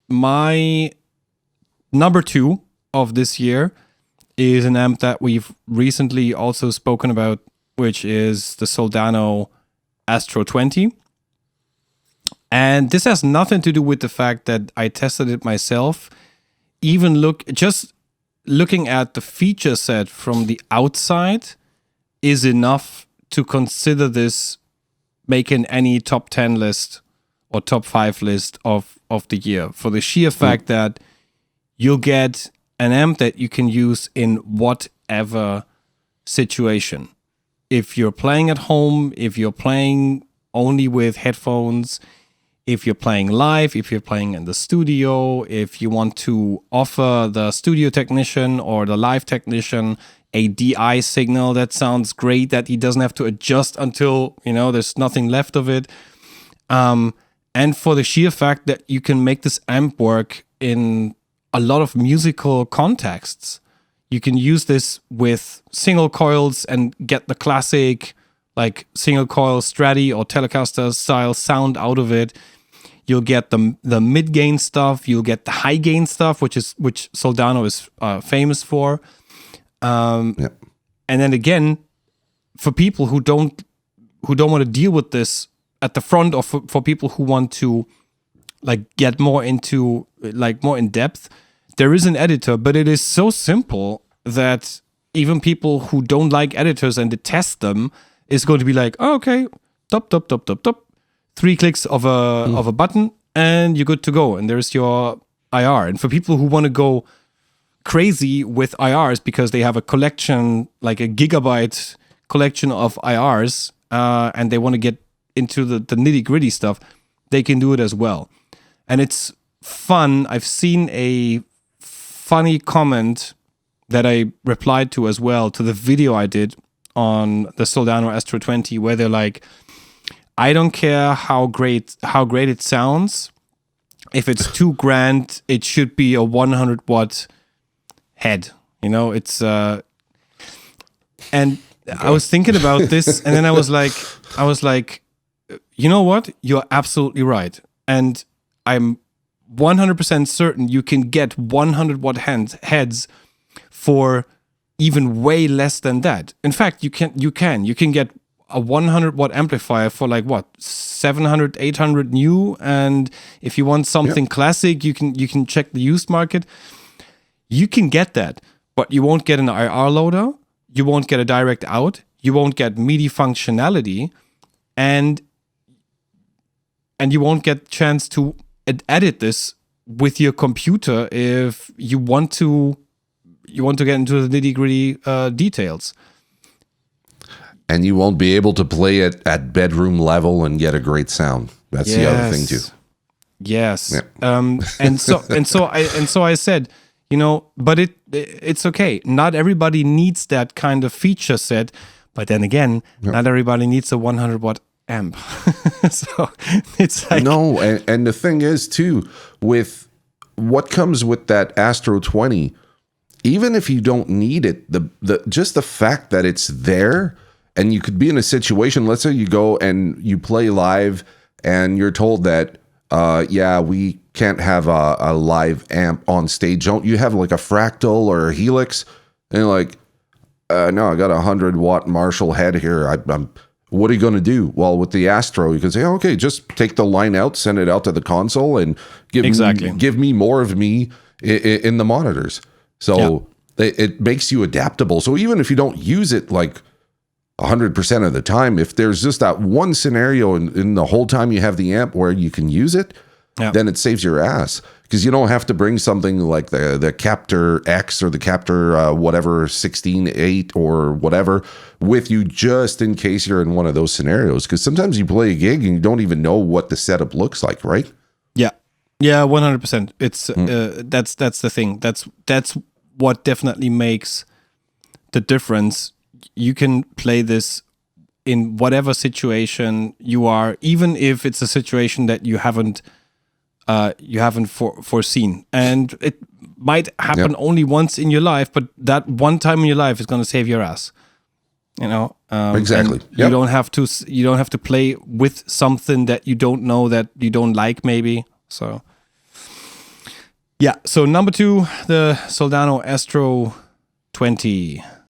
my number 2 of this year is an amp that we've recently also spoken about, which is the Soldano Astro 20. And this has nothing to do with the fact that I tested it myself. Even looking at the feature set from the outside is enough to consider this making any top 10 list or top 5 list of the year, for the sheer fact that you'll get an amp that you can use in whatever situation. If you're playing at home, if you're playing only with headphones, if you're playing live, if you're playing in the studio, if you want to offer the studio technician or the live technician a DI signal that sounds great, that he doesn't have to adjust until, there's nothing left of it. And for the sheer fact that you can make this amp work in a lot of musical contexts. You can use this with single coils and get the classic like single coil Strati or Telecaster style sound out of it. You'll get the mid gain stuff. You'll get the high gain stuff, which Soldano is famous for. And then again, for people who don't want to deal with this at the front, or for people who want to like get more into like more in depth, there is an editor, but it is so simple that even people who don't like editors and detest them is going to be like, oh, okay, top, 3 clicks of a button and you're good to go. And there's your IR. And for people who want to go crazy with IRs because they have a collection, like a gigabyte collection of IRs, and they want to get into the nitty gritty stuff, they can do it as well. And it's fun. I've seen a funny comment that I replied to as well to the video I did on the Soldano Astro 20, where they're like, I don't care how great it sounds. If it's too grand, it should be a 100 watt head. It's and I was thinking about this, and then I was like, you know what? You're absolutely right. And I'm 100% certain you can get 100 watt heads for even way less than that. In fact, you can get a 100 watt amplifier for like what, 700, 800 new. And if you want something classic, you can check the used market. You can get that, but you won't get an IR loader. You won't get a direct out. You won't get MIDI functionality, and you won't get chance to edit this with your computer if you want to get into the nitty-gritty details. And you won't be able to play it at bedroom level and get a great sound. That's the other thing too. Yes. Yeah. And so I said, but it's okay. Not everybody needs that kind of feature set, but then again, not everybody needs a 100 watt amp. So it's like, no, and the thing is too, with what comes with that Astro 20, even if you don't need it, the just the fact that it's there, and you could be in a situation, let's say you go and you play live and you're told that we can't have a live amp on stage. Don't you have like a Fractal or a Helix? And you're like, no, I got a 100 watt Marshall head here. I'm what are you going to do? Well, with the Astro, you can say, okay, just take the line out, send it out to the console, and give me more of me in the monitors. So it makes you adaptable. So even if you don't use it like 100% of the time, if there's just that one scenario in the whole time you have the amp where you can use it, then it saves your ass, because you don't have to bring something like the Captor X or the Captor whatever 16.8 or whatever with you, just in case you're in one of those scenarios. Because sometimes you play a gig and you don't even know what the setup looks like, right? Yeah, 100%. It's that's the thing. That's what definitely makes the difference. You can play this in whatever situation you are, even if it's a situation that you haven't foreseen, and it might happen only once in your life, but that one time in your life is going to save your ass. Exactly. You don't have to play with something that you don't know, that you don't like, maybe. So Yeah, so number 2, the Soldano Astro 20.